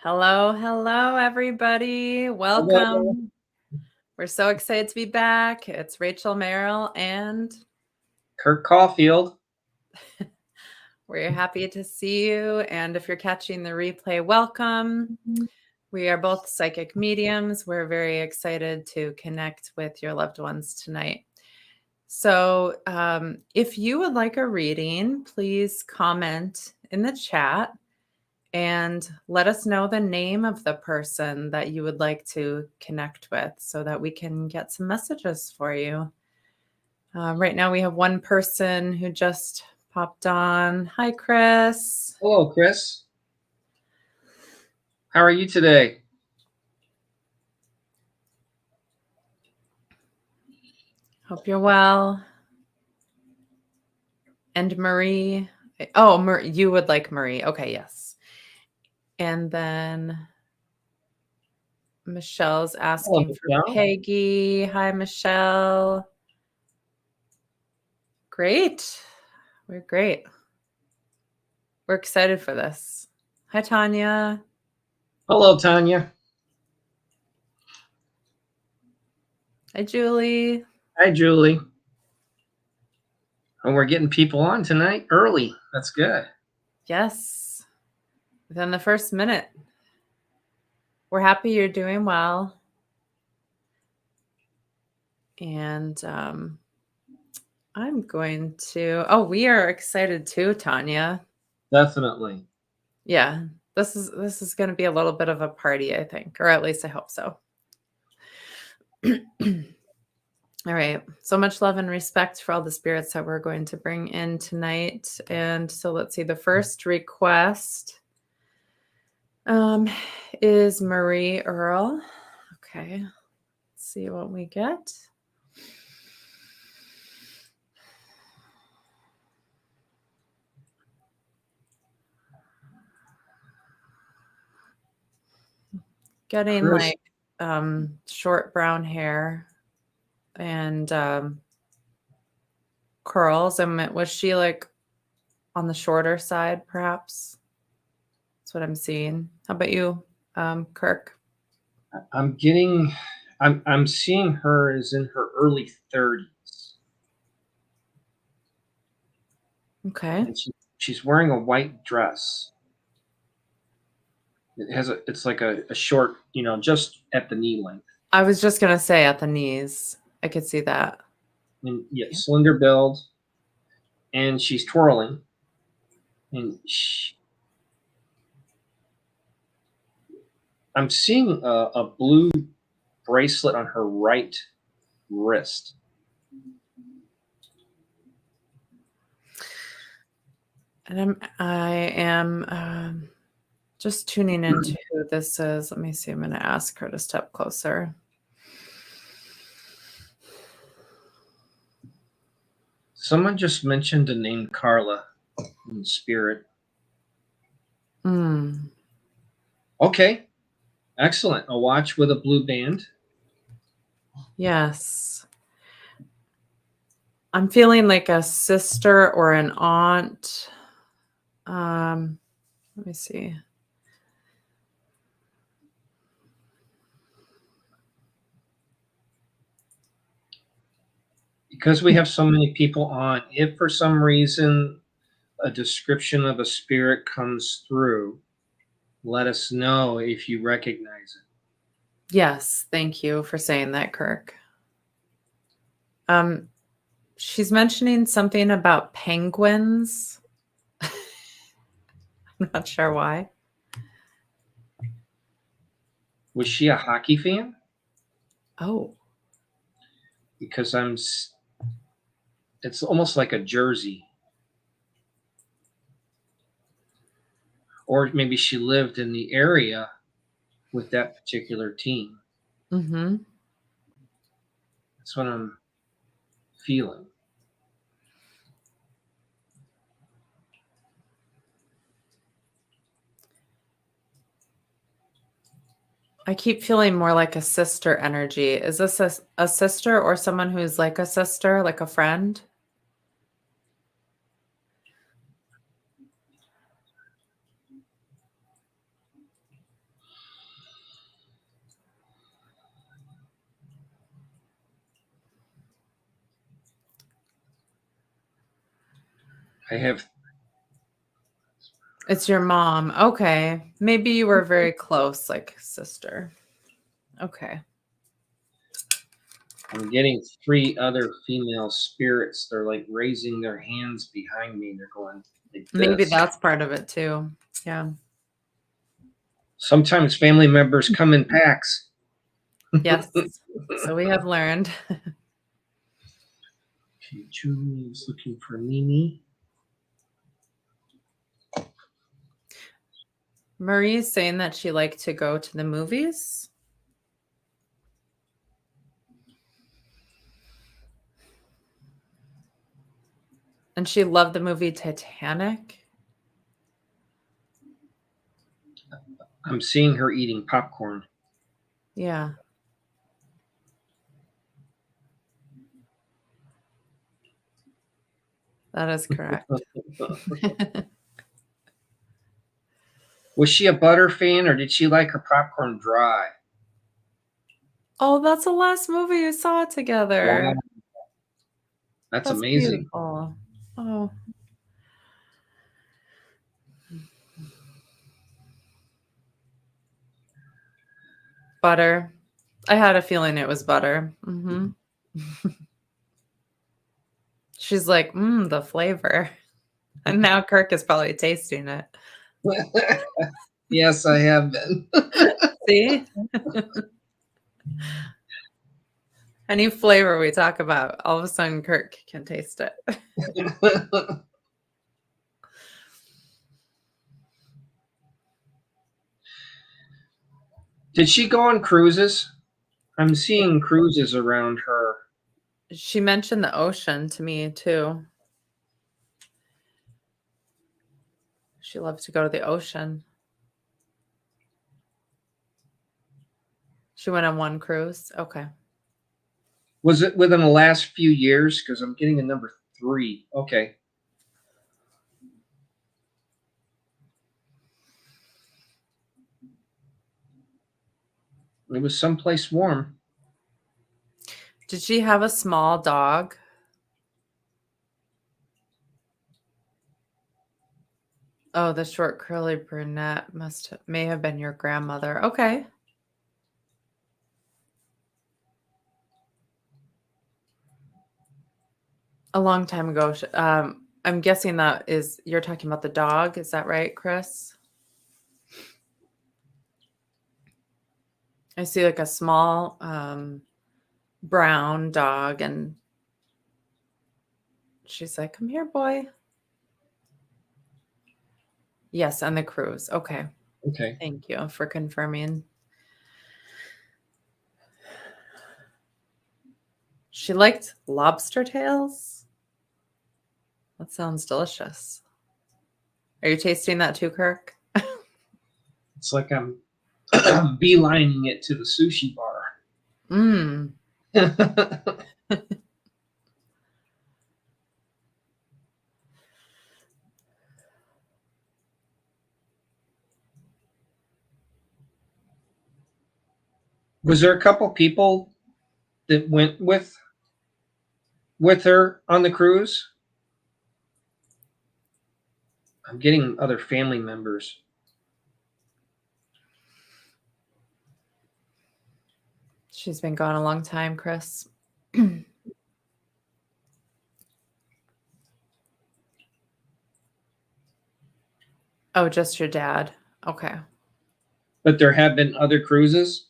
Hello, everybody. Hello. Welcome. We're so excited to be back. It's Rachel, Merrill, and Kirk Caulfield. we're happy to see you. And if you're catching the replay, welcome. We are both psychic mediums. We're very excited to connect with your loved ones tonight. So if you would like a reading, please comment in the chat and let us know the name of the person that you would like to connect with so that we can get some messages for you. Right now we have one person who just popped on. Hi, Chris. Hello, Chris. How are you today? Hope you're well. And Marie. Oh, you would like Marie. Okay, yes. And then Michelle's asking for Peggy. Hi, Michelle. Great. We're great. We're excited for this. Hi, Tanya. Hello, Tanya. Hi, Julie. Hi, Julie. And we're getting people on tonight early. That's good. Yes. Within the first minute. We're happy you're doing well. And I'm going to, we are excited too, Tanya. Definitely. Yeah, this is going to be a little bit of a party, I think, or at least I hope so. All right. So much love and respect for all the spirits that we're going to bring in tonight. And so let's see, the first request is Marie Earl. Okay. Let's see what we get. Getting Chris. like short brown hair and curls. And was she like on the shorter side, perhaps? That's what I'm seeing. How about you, Kirk? I'm seeing her as in her early 30s. Okay. And she's wearing a white dress. It's like a short, just at the knee length. I was just gonna say at the knees. I could see that. And yeah, slender build. And she's twirling. And I'm seeing a blue bracelet on her right wrist. And I am just tuning into who this is. Let me see. I'm going to ask her to step closer. Someone just mentioned the name Carla in spirit. Okay. Excellent. A watch with a blue band. Yes. I'm feeling like a sister or an aunt. Let me see. Because we have so many people on, if for some reason a description of a spirit comes through, let us know if you recognize it. Yes. Thank you for saying that, Kirk. She's mentioning something about penguins. I'm not sure why. Was she a hockey fan? Oh. Because it's almost like a jersey. Or maybe she lived in the area with that particular team. Mm-hmm. That's what I'm feeling. I keep feeling more like a sister energy. Is this a sister or someone who's like a sister, like a friend? I have. It's your mom. Okay. Maybe you were very close, like sister. Okay. I'm getting 3 other female spirits. They're like raising their hands behind me. They're going like Maybe this. that's part of it too. Yeah. Sometimes family members come in packs. Yes. So we have learned. Okay, Julie is looking for Mimi. Marie's saying that she liked to go to the movies. And she loved the movie Titanic. I'm seeing her eating popcorn. Yeah. That is correct. Was she a butter fan or did she like her popcorn dry? Oh, that's the last movie you saw together. Wow, that's That's amazing. beautiful. Oh. Butter. I had a feeling it was butter. Mm-hmm. She's like, the flavor. And now Kirk is probably tasting it. Yes, I have been. See? Any flavor we talk about, all of a sudden Kirk can taste it. Did she go on cruises? I'm seeing cruises around her. She mentioned the ocean to me too. She loves to go to the ocean. She went on one cruise. Okay. Was it within the last few years? Because I'm getting a number 3. Okay. It was someplace warm. Did she have a small dog? Oh, the short curly brunette may have been your grandmother. Okay. A long time ago. I'm guessing you're talking about the dog. Is that right, Chris? I see like a small brown dog, and she's like, "Come here, boy." Yes, on the cruise. Okay. Okay. Thank you for confirming. She liked lobster tails. That sounds delicious. Are you tasting that too, Kirk? It's like I'm beelining it to the sushi bar. Mmm. Was there a couple people that went with her on the cruise? I'm getting other family members. She's been gone a long time, Chris. Oh, just your dad. Okay. But there have been other cruises?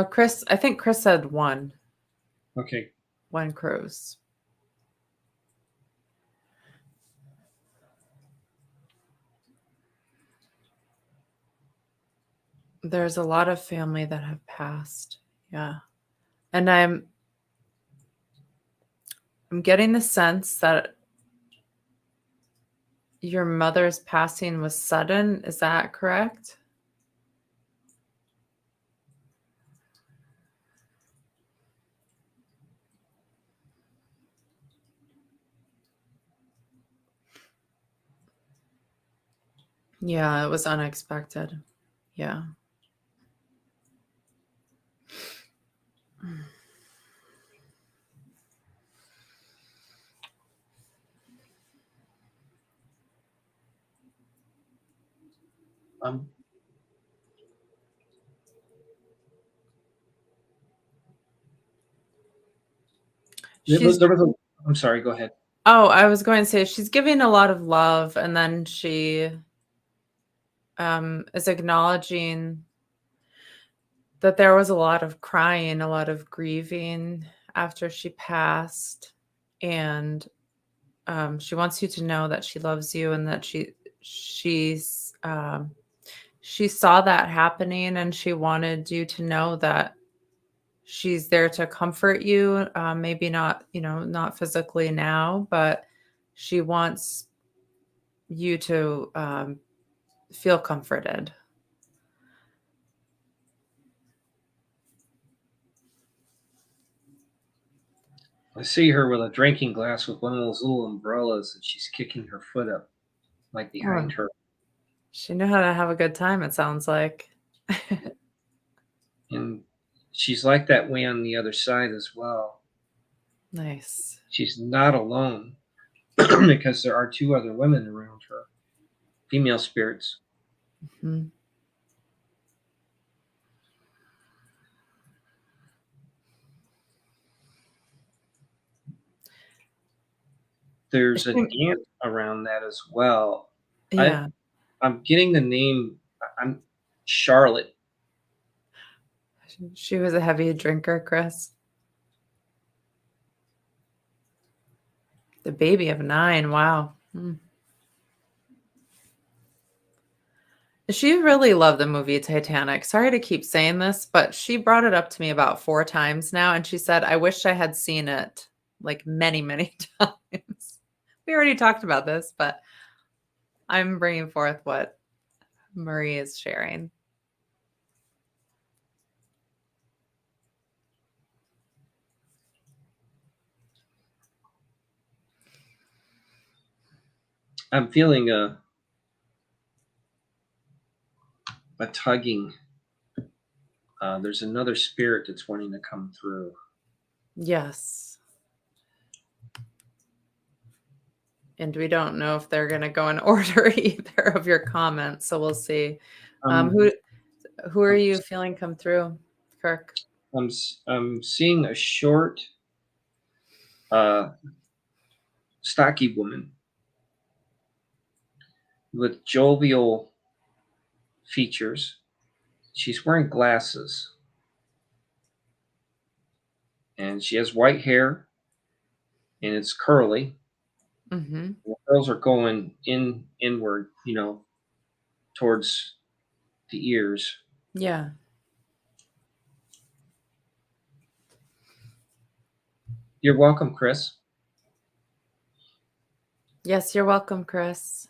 Chris, I think Chris said one Okay. cruise. There's a lot of family that have passed. Yeah. And I'm getting the sense that your mother's passing was sudden. Is that correct? Yeah, it was unexpected. Yeah. Um, She's I'm sorry, go ahead. Oh, I was going to say she's giving a lot of love, and then she is acknowledging that there was a lot of crying, a lot of grieving after she passed, and she wants you to know that she loves you and that she saw that happening, and she wanted you to know that she's there to comfort you. Maybe not, not physically now, but she wants you to feel comforted. I see her with a drinking glass with one of those little umbrellas, and she's kicking her foot up, like Oh, behind her. she knew how to have a good time, it sounds like. And she's like that way on the other side as well. Nice. She's not alone because there are two other women around her, female spirits. Mhm. There's a She- dance around that as well. I yeah, I'm getting the name. I'm Charlotte. she was a heavy drinker, Chris. The baby of 9. Wow. She really loved the movie Titanic. Sorry to keep saying this, but she brought it up to me about 4 times now, and she said, "I wish I had seen it like many, many times." We already talked about this, but I'm bringing forth what Marie is sharing. I'm feeling a tugging. There's another spirit that's wanting to come through. Yes. And we don't know if they're going to go in order either of your comments, so we'll see. Um, Who are I'm, you feeling come through, Kirk? I'm seeing a short, uh, stocky woman with jovial features. She's wearing glasses, and she has white hair, and it's curly. Mm-hmm. The curls are going inward, towards the ears. Yeah. You're welcome, Chris. Yes, you're welcome, Chris.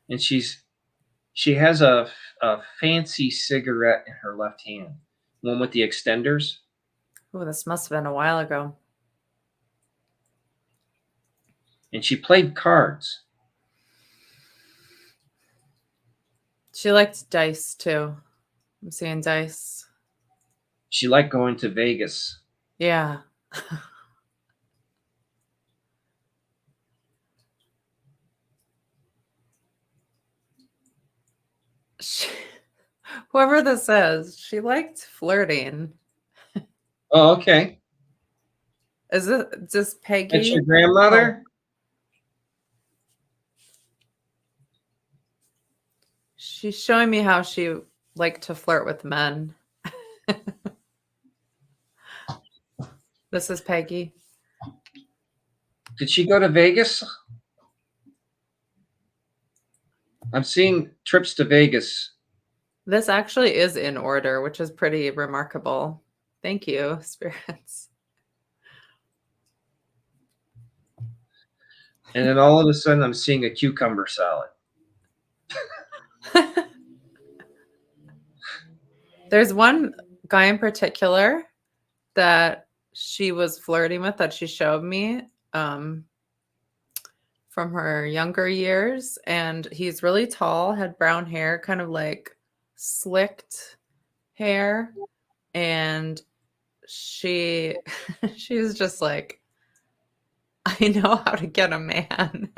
And she has a fancy cigarette in her left hand, one with the extenders, Oh, this must have been a while ago. and she played cards. She liked dice too. I'm seeing dice. She liked going to Vegas. Yeah. She, whoever this is, she liked flirting. Oh, okay. Is it just That's Peggy? your Oh, grandmother? she's showing me how she liked to flirt with men. This is Peggy. Did she go to Vegas? I'm seeing trips to Vegas. This actually is in order, which is pretty remarkable. Thank you, spirits. And then all of a sudden, I'm seeing a cucumber salad. There's one guy in particular that she was flirting with that she showed me from her younger years. And he's really tall, had brown hair, kind of like slicked hair. And she she was just like I know how to get a man.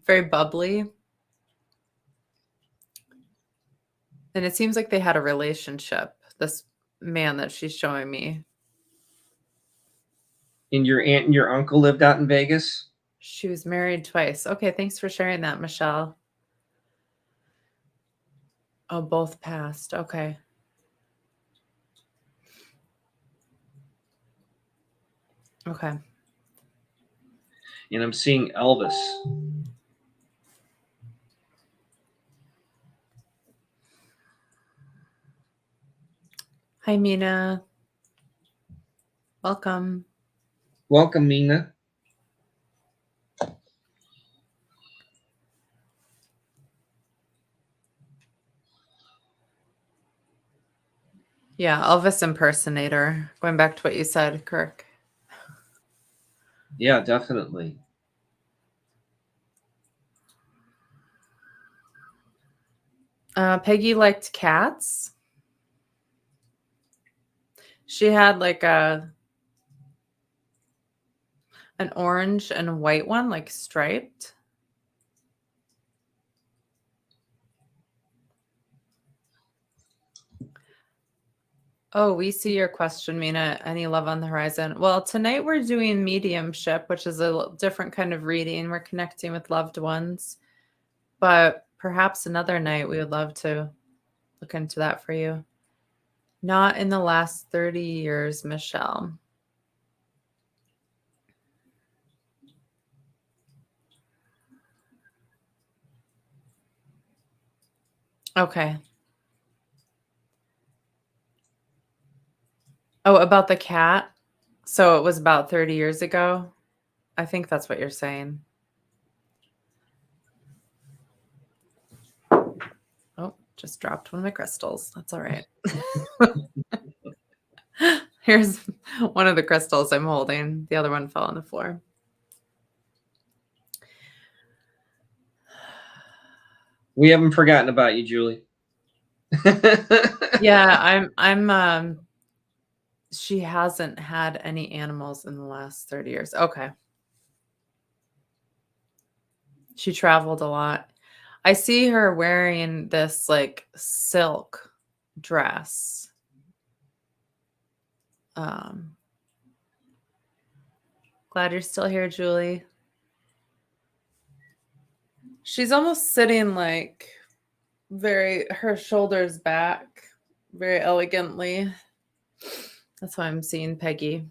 Very bubbly. And it seems like they had a relationship, this man that she's showing me. And your aunt and your uncle lived out in Vegas? She was married twice. Okay, thanks for sharing that, Michelle. Oh, both passed. Okay. Okay. And I'm seeing Elvis. Hi, Mina. Welcome. Welcome, Mina. Yeah, Elvis impersonator. Going back to what you said, Kirk. Yeah, definitely. Peggy liked cats. She had like an orange and a white one, like striped. Oh, we see your question, Mina. Any love on the horizon? Well, tonight we're doing mediumship, which is a different kind of reading. We're connecting with loved ones. But perhaps another night we would love to look into that for you. Not in the last 30 years, Michelle. Okay. Oh, about the cat? So it was about 30 years ago? I think that's what you're saying. Oh, just dropped one of my crystals. That's all right. Here's one of the crystals I'm holding. The other one fell on the floor. We haven't forgotten about you, Julie. Yeah, I'm she hasn't had any animals in the last 30 years. Okay. She traveled a lot. I see her wearing this like silk dress. Glad you're still here, Julie. She's almost sitting like her shoulders back very elegantly. That's why I'm seeing Peggy.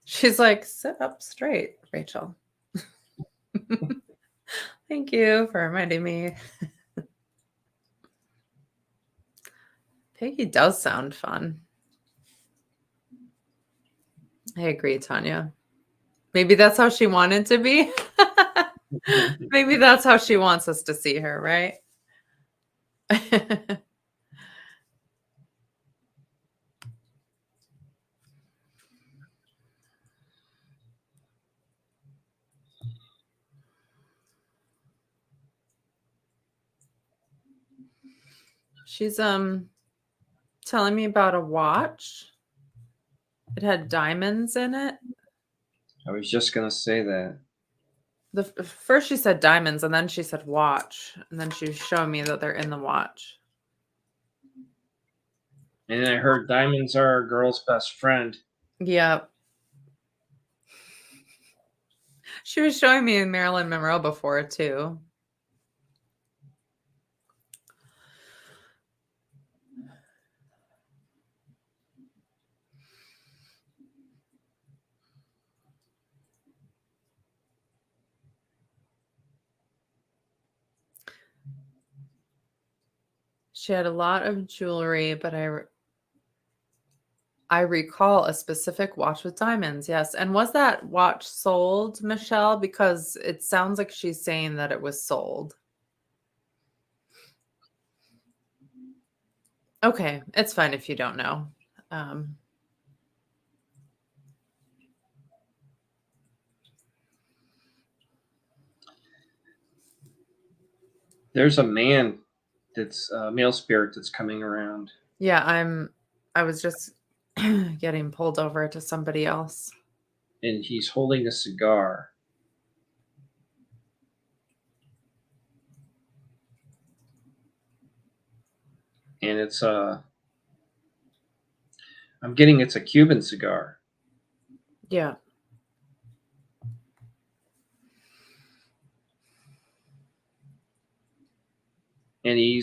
She's like, sit up straight, Rachel. Thank you for reminding me. Peggy does sound fun. I agree, Tanya. Maybe that's how she wanted to be. Maybe that's how she wants us to see her, right? She's telling me about a watch. It had diamonds in it. I was just going to say that. First she said diamonds, and then she said watch, and then she was showing me that they're in the watch. And I heard diamonds are a girl's best friend. Yep. She was showing me Marilyn Monroe before too. She had a lot of jewelry, but I recall a specific watch with diamonds. Yes. And was that watch sold, Michelle? Because it sounds like she's saying that it was sold. Okay. It's fine if you don't know. There's a man that's a male spirit that's coming around. Yeah, I was just getting pulled over to somebody else. And he's holding a cigar. And I'm getting it's a Cuban cigar. Yeah. And He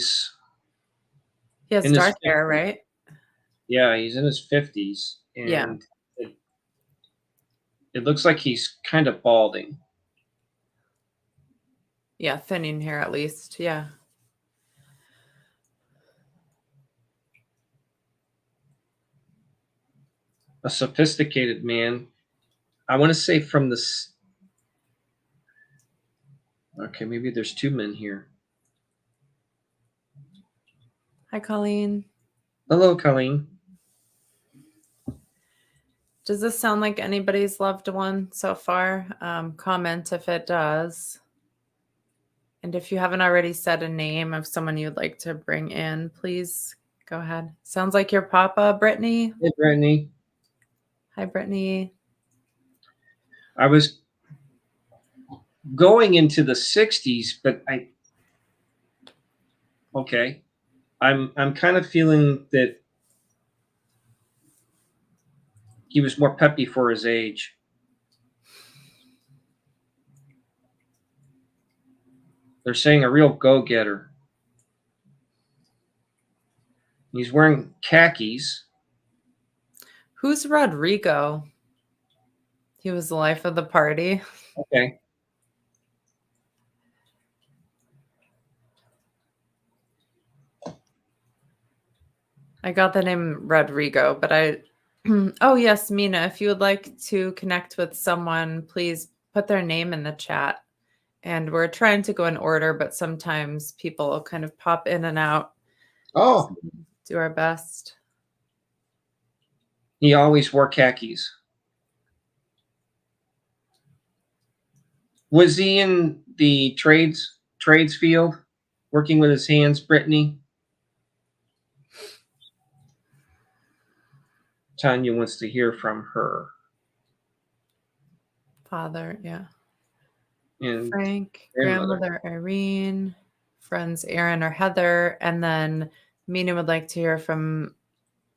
has in his dark hair, 50s. right? Yeah, he's in his 50s, Yeah. and it looks like he's kind of balding. Yeah, thinning hair at least. Yeah. A sophisticated man. I want to say from this. Okay, maybe there's two men here. Hi, Colleen. Hello, Colleen. Does this sound like anybody's loved one so far? Comment if it does. And if you haven't already said a name of someone you'd like to bring in, please go ahead. Sounds like your papa, Brittany. Hey, Brittany. Hi, Brittany. I was going into the 60s, but okay. I'm kind of feeling that he was more peppy for his age. They're saying a real go-getter. He's wearing khakis. Who's Rodrigo? He was the life of the party. Okay. I got the name Rodrigo, but oh, yes, Mina, if you would like to connect with someone, please put their name in the chat. And we're trying to go in order, but sometimes people kind of pop in and out. Oh, So do our best. he always wore khakis. Was he in the trades field, working with his hands, Brittany? Tanya wants to hear from her. Father, yeah. And Frank, grandmother. grandmother Irene, friends Aaron or Heather, and then Mina would like to hear from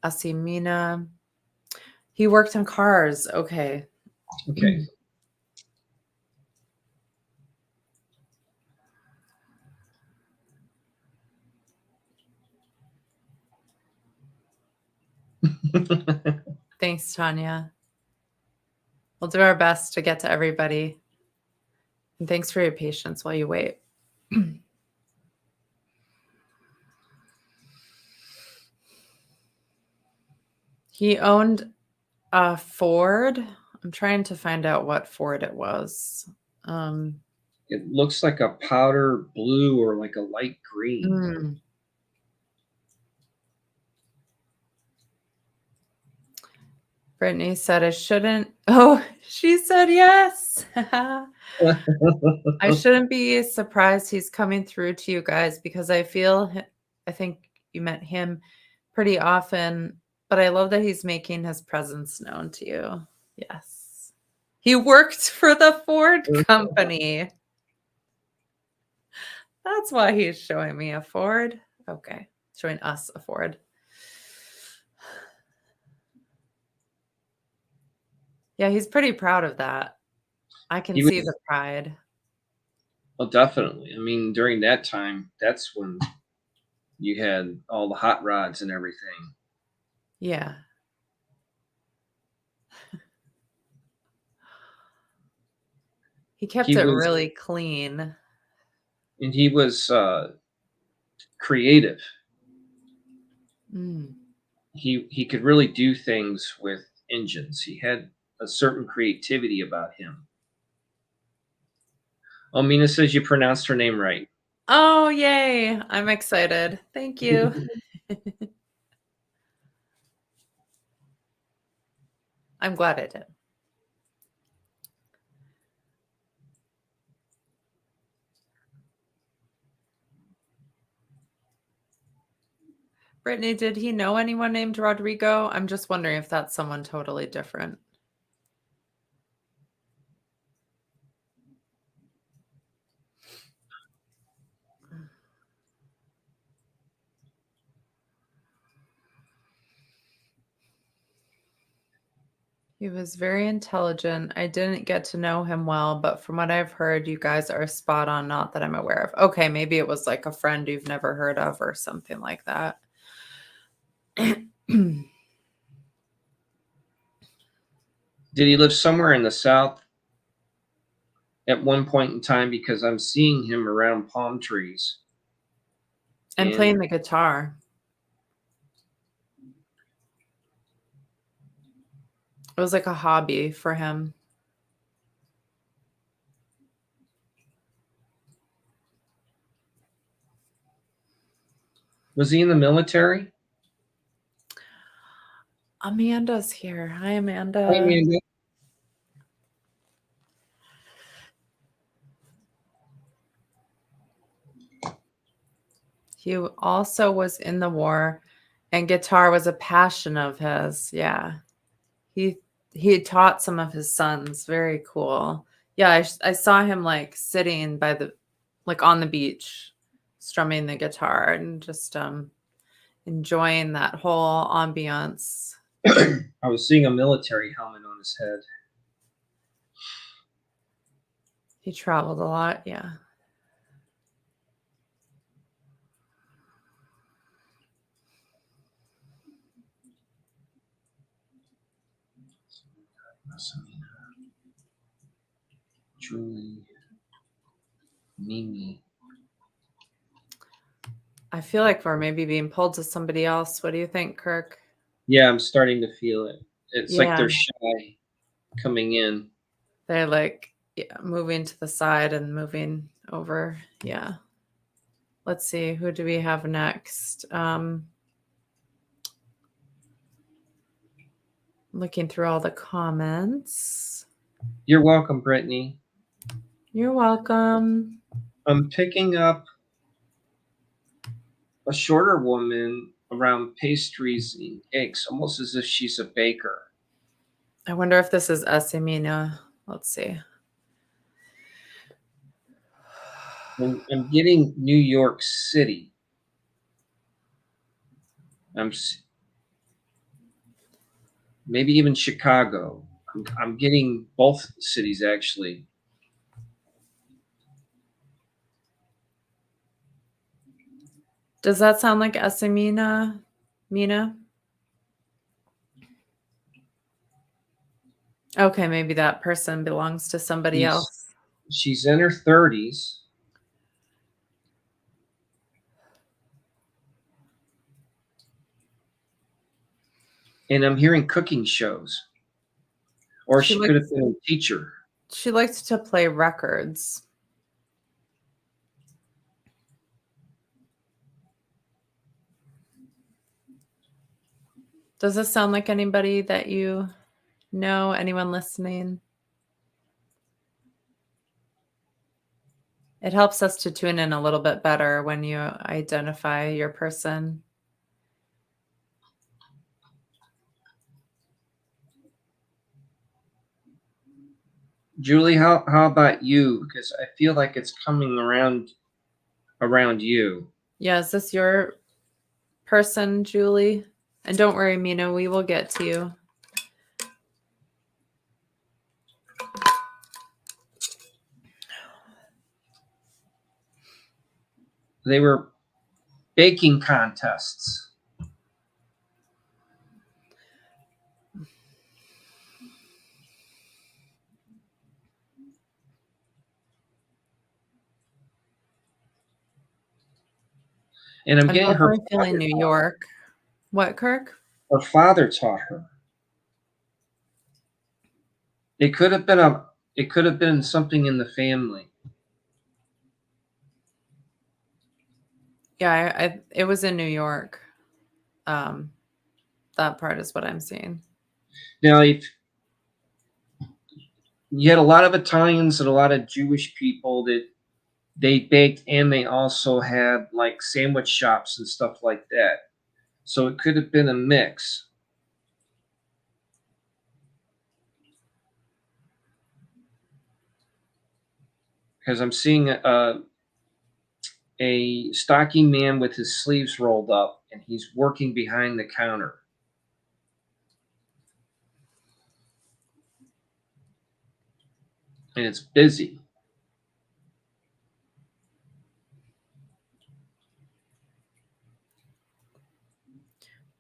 Asi Mina. He worked on cars. Okay. Okay. Thanks, Tanya. We'll do our best to get to everybody. And thanks for your patience while you wait. He owned a Ford. I'm trying to find out what Ford it was. It looks like a powder blue or like a light green. Brittany said I shouldn't. Oh, she said yes. I shouldn't be surprised he's coming through to you guys because I think you met him pretty often, but I love that he's making his presence known to you. Yes. He worked for the Ford company. That's why he's showing me a Ford. Okay. Showing us a Ford. Yeah, he's pretty proud of that. I can see the pride. Well, definitely. I mean, during that time, that's when you had all the hot rods and everything. Yeah. He kept it really clean. And he was creative. He could really do things with engines. He had a certain creativity about him. Oh, Mina says you pronounced her name right. Oh, yay. I'm excited. Thank you. I'm glad I did. Brittany, did he know anyone named Rodrigo? I'm just wondering if that's someone totally different. He was very intelligent. I didn't get to know him well, but from what I've heard, you guys are spot on, not that I'm aware of. Okay, maybe it was like a friend you've never heard of or something like that. Did he live somewhere in the South at one point in time? Because I'm seeing him around palm trees. And playing the guitar. It was like a hobby for him. Was he in the military? Amanda's here. Hi, Amanda. Hi, Amanda. He also was in the war, and guitar was a passion of his. Yeah. He taught some of his sons. Very cool. Yeah, I saw him like sitting by the like on the beach strumming the guitar and just enjoying that whole ambiance. I was seeing a military helmet on his head. He traveled a lot, yeah. Julie, Mimi. I feel like we're maybe being pulled to somebody else. What do you think, Kirk? Yeah, I'm starting to feel it. It's like Yeah. they're shy coming in. They're like moving to the side and moving over. Yeah. Let's see. Who do we have next? Looking through all the comments. You're welcome, Brittany. You're welcome. I'm picking up a shorter woman around pastries and eggs, almost as if she's a baker. I wonder if this is Esimina. Let's see. I'm getting New York City. Maybe even Chicago. I'm getting both cities, actually. Does that sound like Esimina, Mina? Okay, maybe that person belongs to somebody else. She's in her 30s. And I'm hearing cooking shows. Or she could have been a teacher. She likes to play records. Does this sound like anybody that you know? Anyone listening? It helps us to tune in a little bit better when you identify your person. Julie, how about you? Because I feel like it's coming around you. Yeah, is this your person, Julie? And don't worry, Mina, we will get to you. They were baking contests. And I'm getting her feeling New York. What, Kirk? Her father taught her. It could have been something in the family. Yeah, it was in New York. That part is what I'm seeing. Now, if you had a lot of Italians and a lot of Jewish people that they baked, and they also had like sandwich shops and stuff like that. So it could have been a mix. Because I'm seeing a stocky man with his sleeves rolled up, and he's working behind the counter. And it's busy.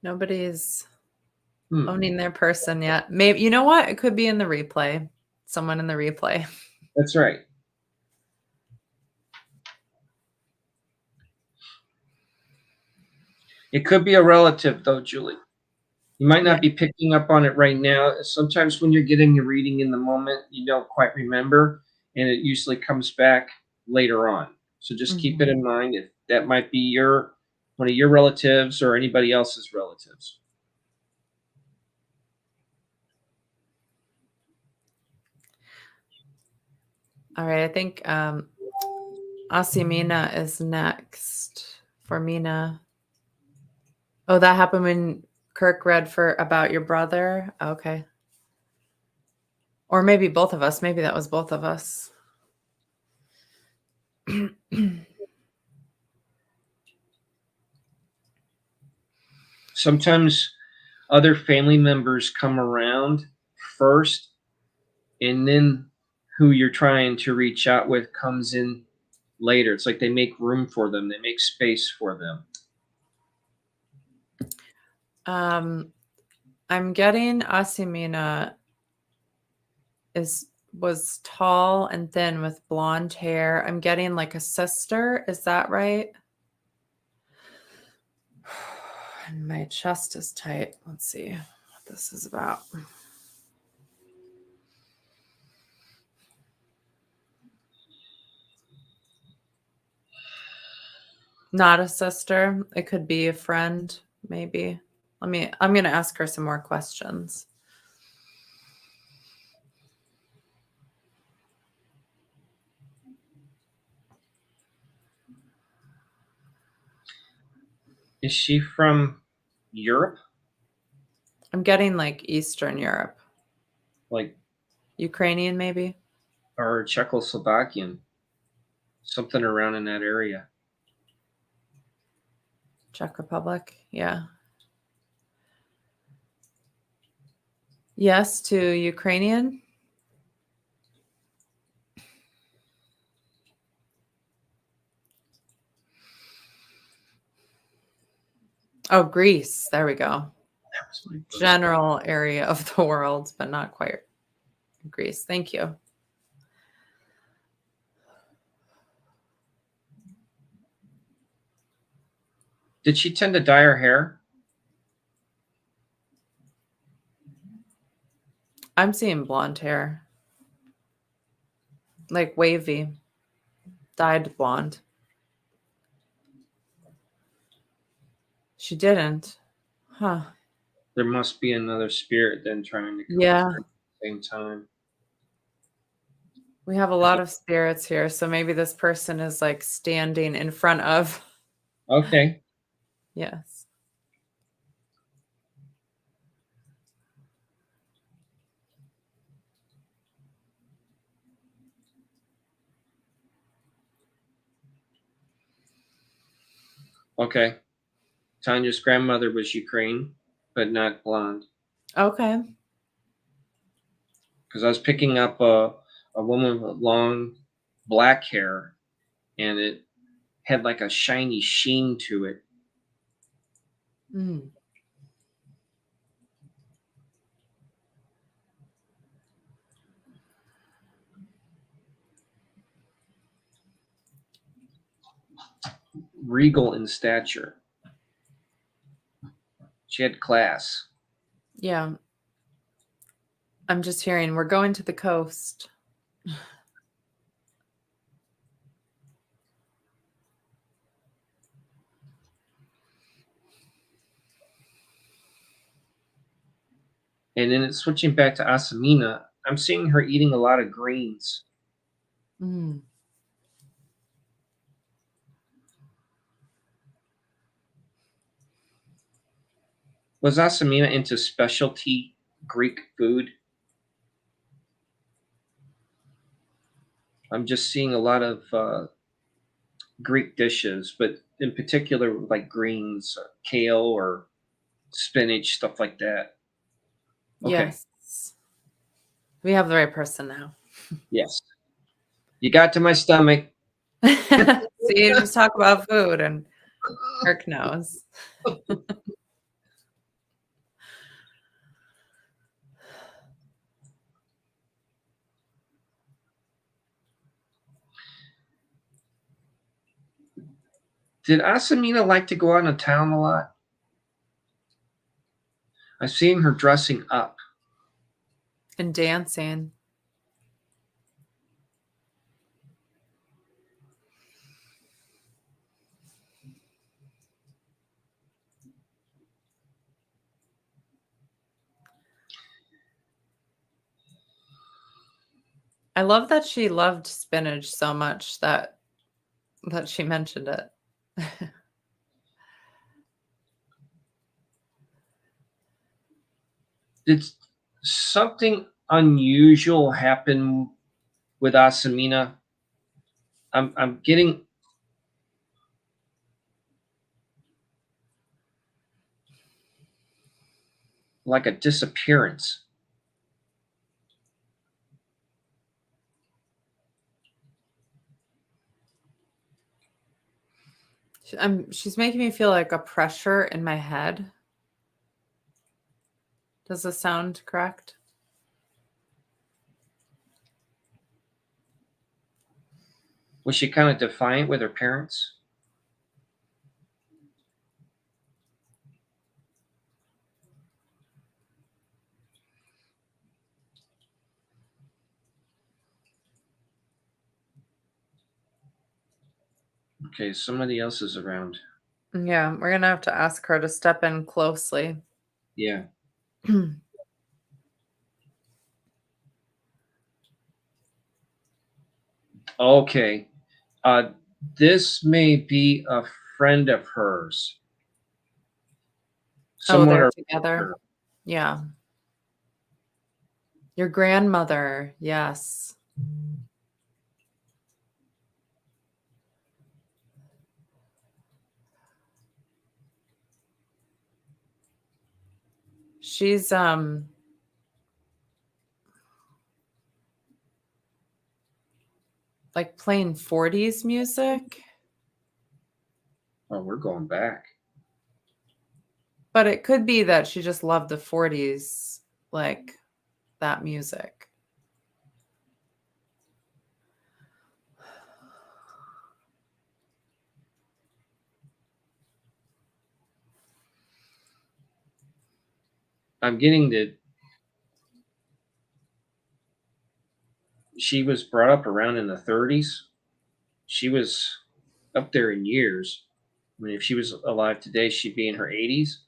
Nobody's owning their person yet. Maybe, you know what? It could be in the replay. Someone in the replay. That's right. It could be a relative, though, Julie. You might not be picking up on it right now. Sometimes when you're getting a reading in the moment, you don't quite remember, and it usually comes back later on. So just keep it in mind if that might be one of your relatives or anybody else's relatives. All right, I think Asimina is next for Mina. Oh, that happened when Kirk read about your brother? Okay. Or maybe both of us. Maybe that was both of us. Sometimes other family members come around first, and then who you're trying to reach out with comes in later. It's like they make room for them. They make space for them. I'm getting Asimina was tall and thin with blonde hair. I'm getting like a sister. Is that right? And my chest is tight. Let's see what this is about. Not a sister. It could be a friend, maybe. I'm going to ask her some more questions. Is she from Europe? I'm getting like Eastern Europe. Like Ukrainian, maybe? Or Czechoslovakian. Something around in that area. Czech Republic, yeah. Yes to Ukrainian. Oh, Greece. There we go. General area of the world, but not quite Greece. Thank you. Did she tend to dye her hair? I'm seeing blonde hair. Like wavy. Dyed blonde. She didn't. Huh. There must be another spirit then trying to come through at the same time. We have a lot of spirits here, so maybe this person is like standing in front of. Okay. Yes. Okay. Tanya's grandmother was Ukraine, but not blonde. Okay. Because I was picking up a woman with long black hair, and it had like a shiny sheen to it. Regal in stature. She had class. Yeah. I'm just hearing we're going to the coast. And then it's switching back to Asamina. I'm seeing her eating a lot of greens. Was Asamina into specialty Greek food? I'm just seeing a lot of Greek dishes, but in particular, like greens, kale, or spinach, stuff like that. Okay. Yes. We have the right person now. Yes. You got to my stomach. See, you just talk about food and Kirk knows. Did Asamina like to go out of town a lot? I've seen her dressing up. And dancing. I love that she loved spinach so much that she mentioned it. Did something unusual happen with Asamina? I'm getting like a disappearance. She's making me feel like a pressure in my head. Does this sound correct? Was she kind of defiant with her parents? Okay, somebody else is around. Yeah, we're gonna have to ask her to step in closely. Yeah. Okay. This may be a friend of hers. Oh, Someone they're around together. her. Yeah. Your grandmother. Yes. She's like playing 40s music, Oh, we're going back. but it could be that she just loved the 40s, like that music. I'm getting that she was brought up around in the 30s. She was up there in years. I mean, if she was alive today, she'd be in her 80s.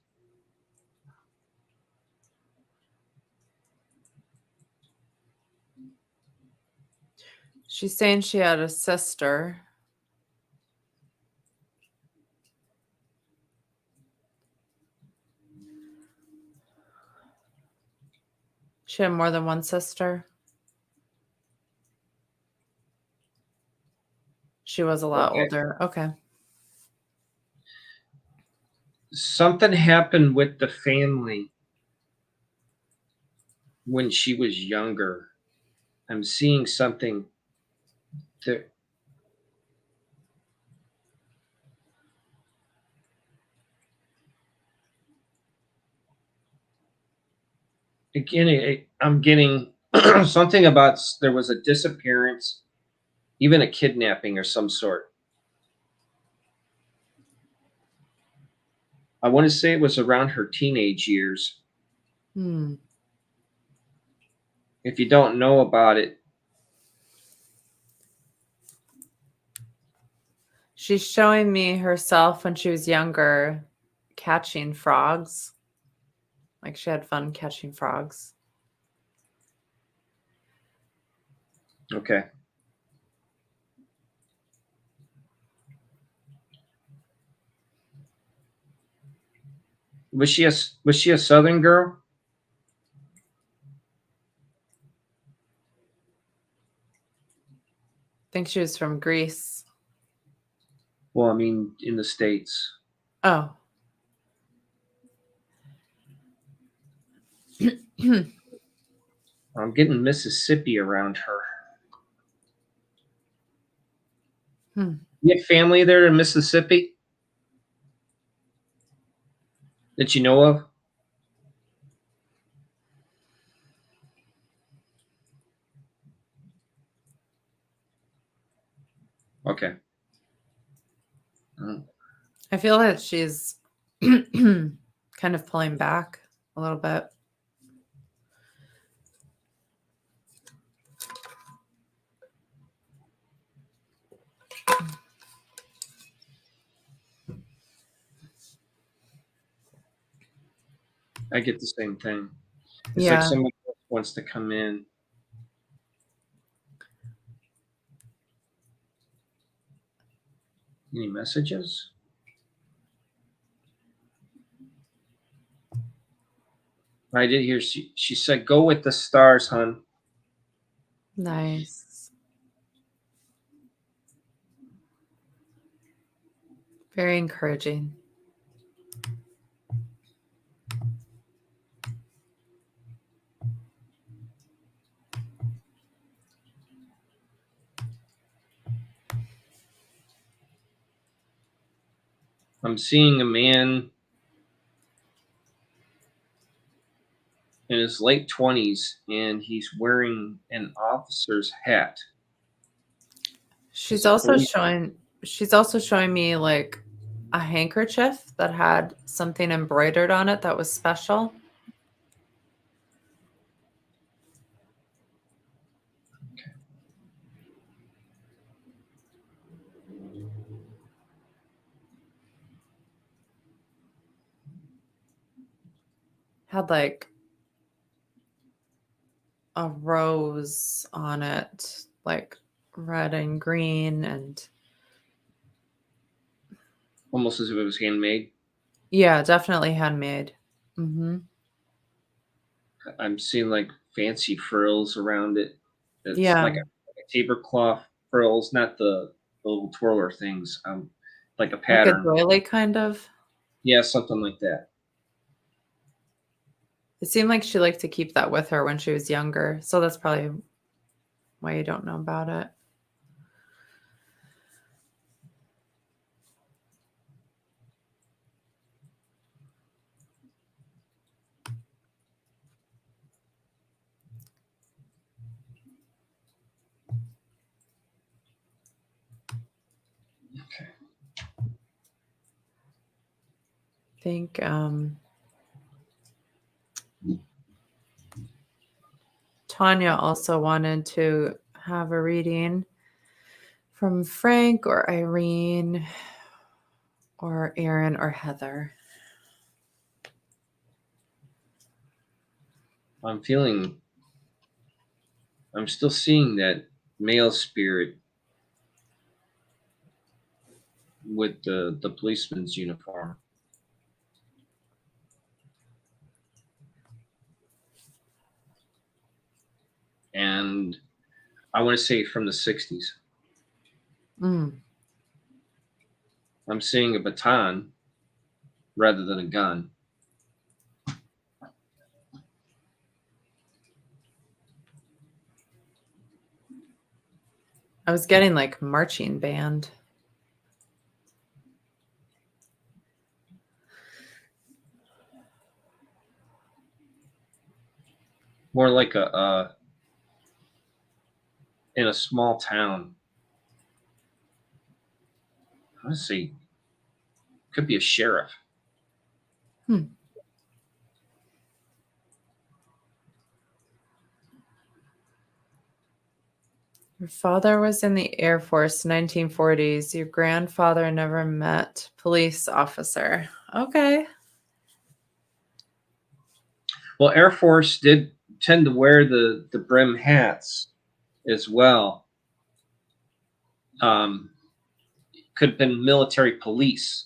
She's saying she had a sister. She had more than one sister. She was a lot Okay. older. Okay. Something happened with the family when she was younger. I'm seeing something that again, I'm getting something about there was a disappearance, even a kidnapping or some sort. I want to say it was around her teenage years. Hmm. If you don't know about it, She's showing me herself when she was younger catching frogs. Like she had fun catching frogs. okay. Was she a Southern girl? I think she was from Greece. Well, I mean, in the States. Oh. I'm getting Mississippi around her. You have family there in Mississippi that you know of? Okay. I feel that she's kind of pulling back a little bit. I get the same thing. It's Yeah. like somebody else wants to come in. Any messages? I did hear she said, "Go with the stars, hon." Nice. Very encouraging. I'm seeing a man in his late 20s, and he's wearing an officer's hat. She's also showing me like a handkerchief that had something embroidered on it that was special. Had like a rose on it, like red and green, and Almost as if it was handmade. yeah, definitely handmade. Mm-hmm. I'm seeing like fancy frills around it. It's Yeah, like a tablecloth frills, not the little twirler things. Like a like a pattern. doily kind of. Yeah, something like that. It seemed like she liked to keep that with her when she was younger, so that's probably why you don't know about it. Okay. I think Tanya also wanted to have a reading from Frank or Irene or Aaron or Heather. I'm still seeing that male spirit with the policeman's uniform. And I want to say from the 60s. Mm. I'm seeing a baton rather than a gun. I was getting like marching band. More like in a small town. Let's see. Could be a sheriff. Your father was in the Air Force 1940s. Your grandfather never met police officer. Okay. Well, Air Force did tend to wear the brim hats as well. Could have been military police.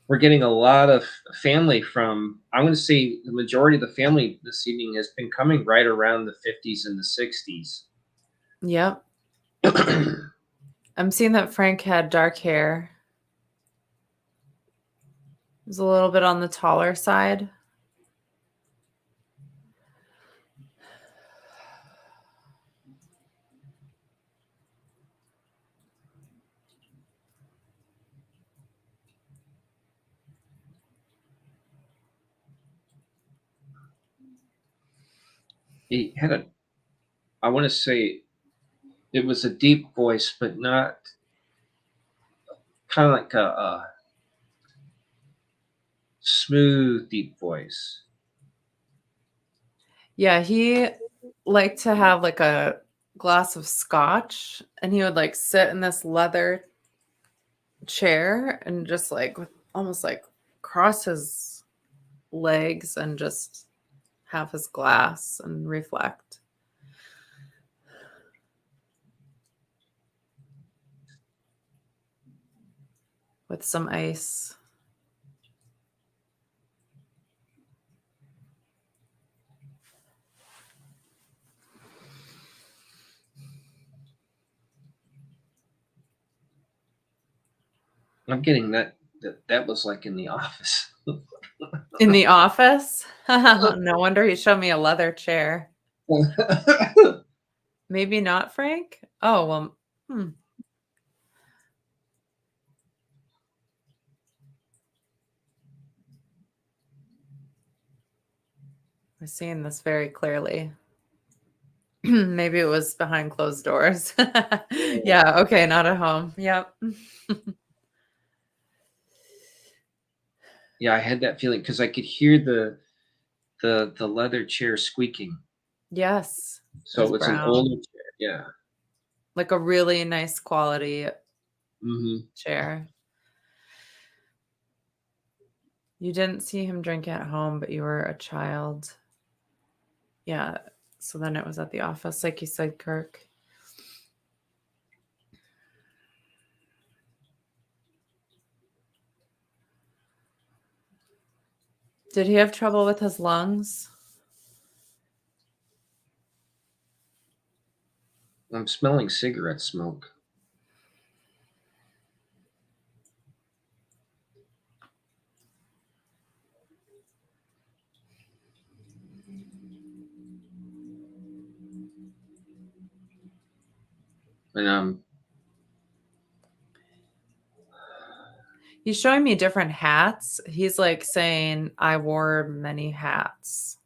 We're getting a lot of family from, I'm going to say the majority of the family this evening has been coming right around the 50s and the 60s. Yep. I'm seeing that Frank had dark hair. It was a little bit on the taller side. He had a, I want to say it was a deep voice, but not kind of like a smooth, deep voice. Yeah, he liked to have like a glass of scotch and he would like sit in this leather chair and just like almost like cross his legs and just have his glass and reflect with some ice. I'm getting that was like in the office. In the office? No wonder he showed me a leather chair. Maybe not Frank? Oh, well, we're seeing this very clearly. Maybe it was behind closed doors. Yeah, okay, not at home. Yep. Yeah, I had that feeling because I could hear the leather chair squeaking. Yes, it So it was was an older brown. chair. Yeah. Like a really nice quality Hmm. chair. You didn't see him drink at home, but you were a child. Yeah, so then it was at the office, like you said, Kirk. Did he have trouble with his lungs? I'm smelling cigarette smoke. And He's showing me different hats. He's like saying, I wore many hats.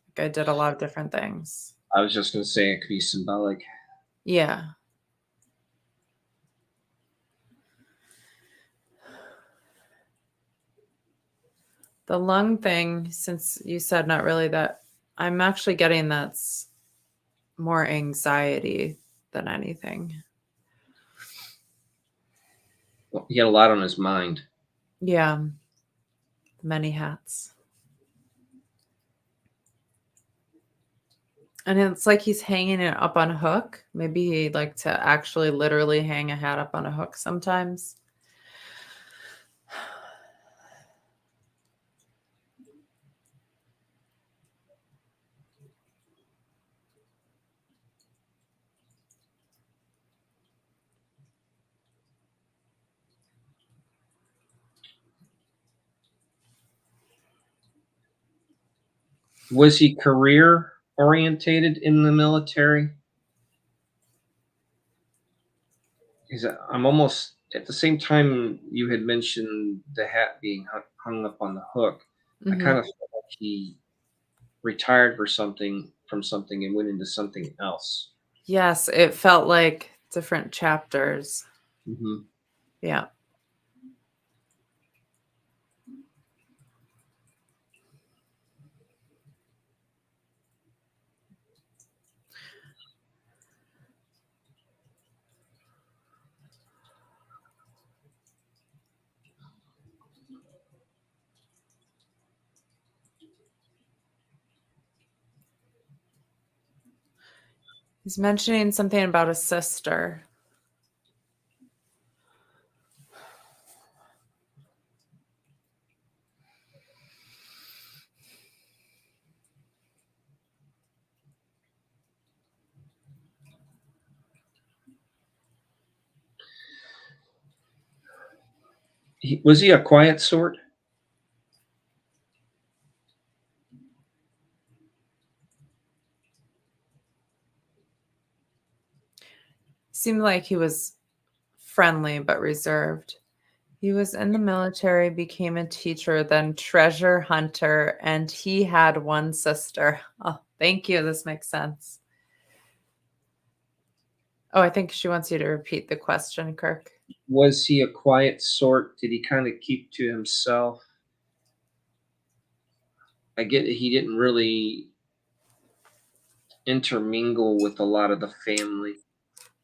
Like I did a lot of different things. I was just going to say it could be symbolic. Yeah. The lung thing, since you said not really that, I'm actually getting that's more anxiety than anything. Well, he had a lot on his mind. Yeah. Many hats. And it's like he's hanging it up on a hook. Maybe he'd like to actually literally hang a hat up on a hook sometimes. Was he career orientated in the military? I'm almost at the same time you had mentioned the hat being hung up on the hook. I Hmm. kind of felt like he retired for something from something and went into something else. Yes, it felt like different chapters. Hmm. Yeah. He's mentioning something about a sister. Was he a quiet sort? Seemed like he was friendly but reserved. He was in the military, became a teacher, then treasure hunter, and he had one sister. Oh, thank you. This makes sense. Oh, I think she wants you to repeat the question, Kirk. Was he a quiet sort? Did he kind of keep to himself? I get that he didn't really intermingle with a lot of the family.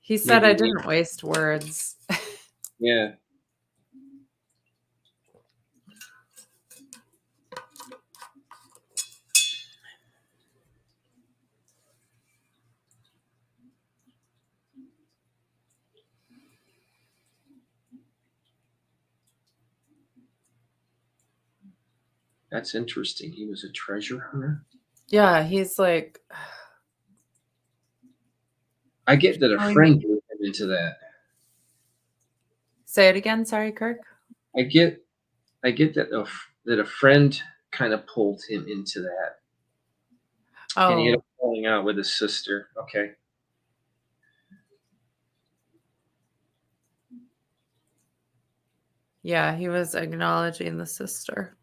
He said I Maybe, didn't waste words. yeah. That's interesting. He was a treasure hunter. Yeah, he's like, I get that a showing me. friend drew him into that. Say it again. Sorry, Kirk. I get that a friend kind of pulled him into that, and he ended Oh, up falling out with his sister. Okay. yeah, he was acknowledging the sister.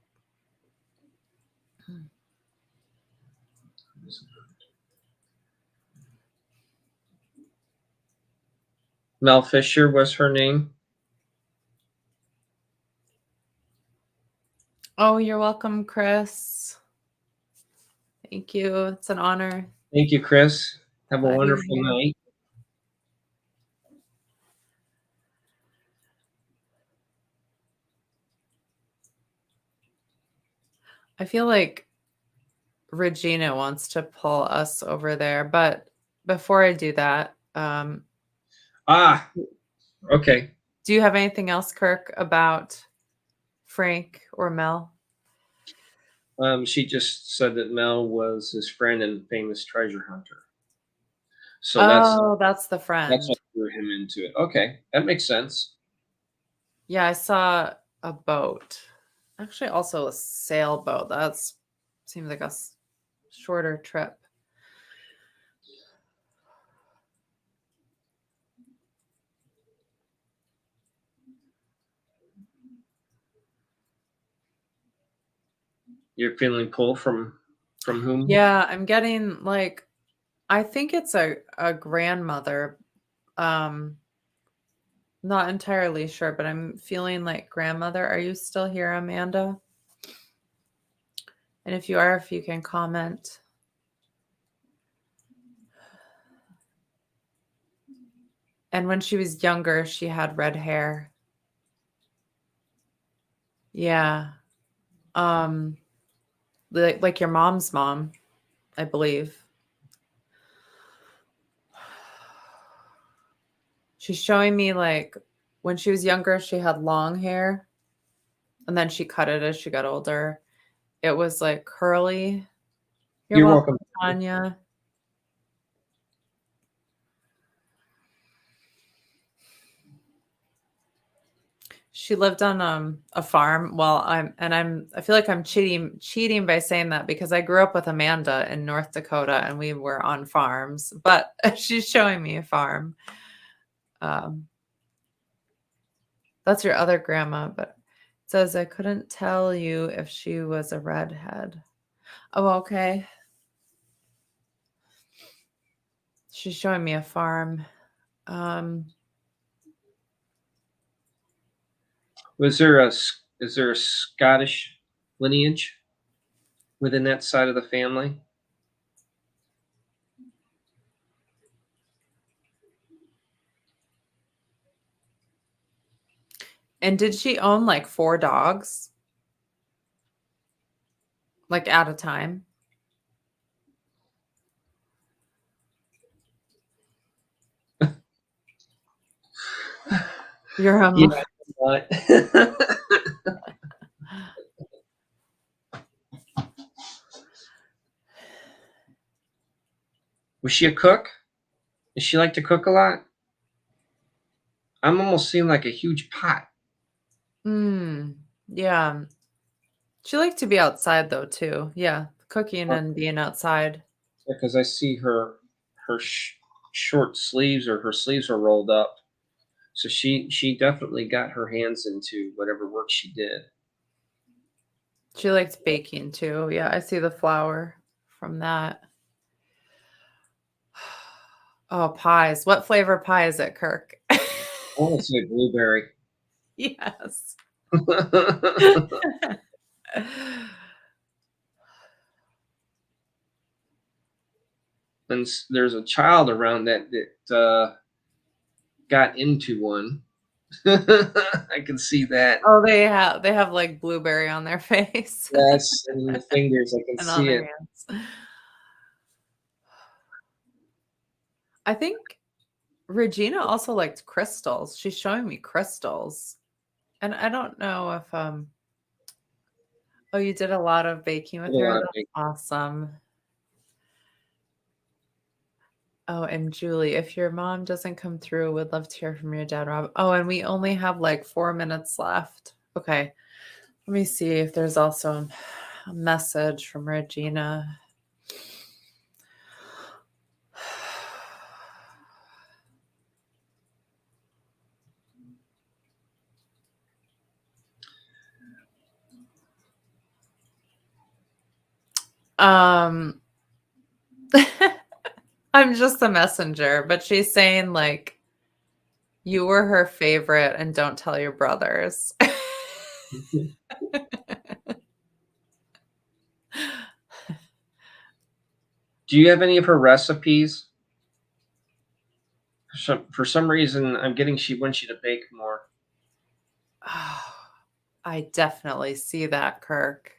Mel Fisher was her name. Oh, you're welcome, Chris. Thank you. It's an honor. Thank you, Chris. Have a Glad you're wonderful here. night. I feel like Regina wants to pull us over there, but before I do that, Ah, okay. do you have anything else, Kirk, about Frank or Mel? She just said that Mel was his friend and famous treasure hunter. So Oh, that's the that's friend. what drew him into it. Okay, that makes sense. Yeah, I saw a boat. Actually, also a sailboat. That's seems like a shorter trip. You're feeling pull from whom? Yeah, I'm getting like I think it's a grandmother. Um, Not entirely sure, but I'm feeling like grandmother. Are you still here, Amanda? And if you are, if you can comment. And when she was younger, she had red hair. Yeah. Um, like your mom's mom, I believe. She's showing me like when she was younger, she had long hair and then she cut it as she got older. It was like curly. You're You're welcome, welcome. Tanya. She lived on a farm. Well, I feel like I'm cheating by saying that because I grew up with Amanda in North Dakota and we were on farms, but she's showing me a farm. Um, that's your other grandma, but it says I couldn't tell you if she was a redhead. Oh, okay. She's showing me a farm. Um, Is there a Scottish lineage within that side of the family? and did she own like 4 dogs? Like at a time? You're Yeah. But was she a cook? Did she like to cook a lot? I'm almost seeing like a huge pot. Yeah. She liked to be outside though too. Yeah, cooking and being outside. Because I see her short sleeves, or her sleeves are rolled up. So she definitely got her hands into whatever work she did. She liked baking too. Yeah, I see the flour from that. Oh, pies. What flavor pie is it, Kirk? I want to say blueberry. Yes. And there's a child around that got into one. I can see that. Oh, they have like blueberry on their face Yes, and the fingers, I can and on see their it. hands. I think Regina also liked crystals. She's showing me crystals. And I don't know if oh, you did a lot of baking Did with a her. lot of That's awesome. Oh, and Julie, if your mom doesn't come through, would love to hear from your dad, Rob. Oh, and we only have like 4 minutes left. Okay. Let me see if there's also a message from Regina. Um, I'm just the messenger, but she's saying like you were her favorite and don't tell your brothers. Do you have any of her recipes? For some reason, I'm getting she wants you to bake more. Oh, I definitely see that, Kirk.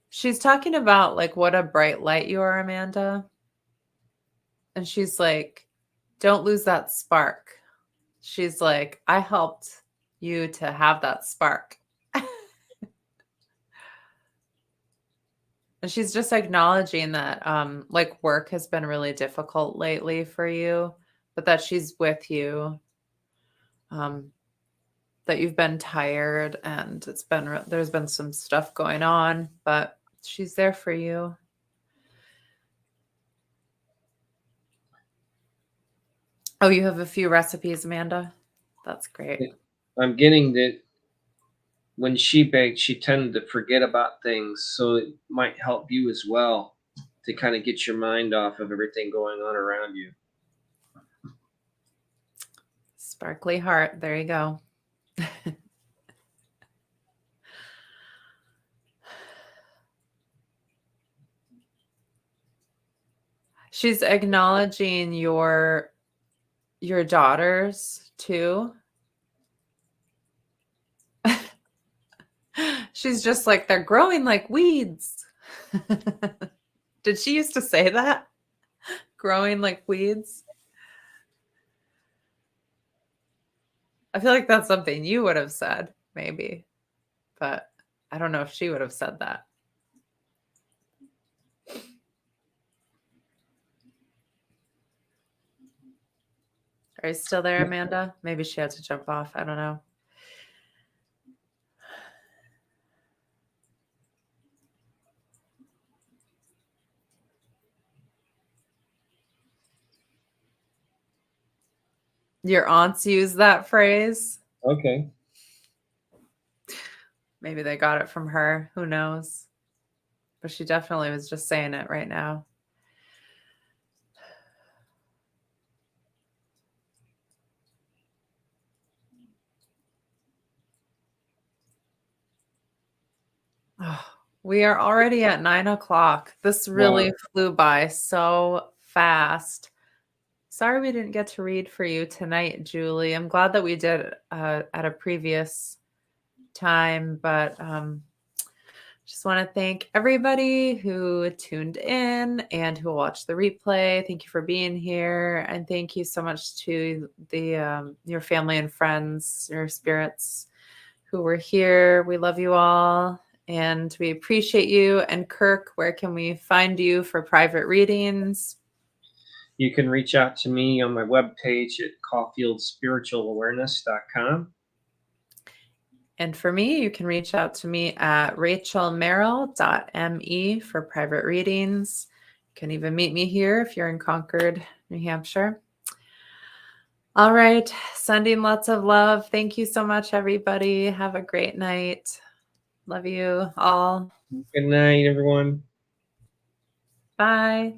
She's talking about like what a bright light you are, Amanda. And she's like, don't lose that spark. She's like, I helped you to have that spark. And she's just acknowledging that like work has been really difficult lately for you, but that she's with you. That you've been tired and there's been some stuff going on, but she's there for you. Oh, you have a few recipes, Amanda? That's great. I'm getting that when she baked, she tended to forget about things, so it might help you as well to kind of get your mind off of everything going on around you. Sparkly heart. There you go. She's acknowledging your daughters too. She's just like, they're growing like weeds. Did she used to say that? Growing like weeds? I feel like that's something you would have said, maybe, but I don't know if she would have said that. Are you still there, Amanda? Maybe she had to jump off. I don't know. Your aunts use that phrase. Okay. Maybe they got it from her. Who knows? But she definitely was just saying it right now. Oh, we are already at 9 o'clock. This really Wow. flew by so fast. Sorry we didn't get to read for you tonight, Julie. I'm glad that we did at a previous time, but just want to thank everybody who tuned in and who watched the replay. Thank you for being here, and thank you so much to the your family and friends, your spirits who were here. We love you all, and we appreciate you. And Kirk, where can we find you for private readings? You can reach out to me on my webpage at caulfieldspiritualawareness.com. And for me, you can reach out to me at rachelmerrill.me for private readings. You can even meet me here if you're in Concord, New Hampshire. All right. Sending lots of love. Thank you so much, everybody. Have a great night. Love you all. Good night, everyone. Bye.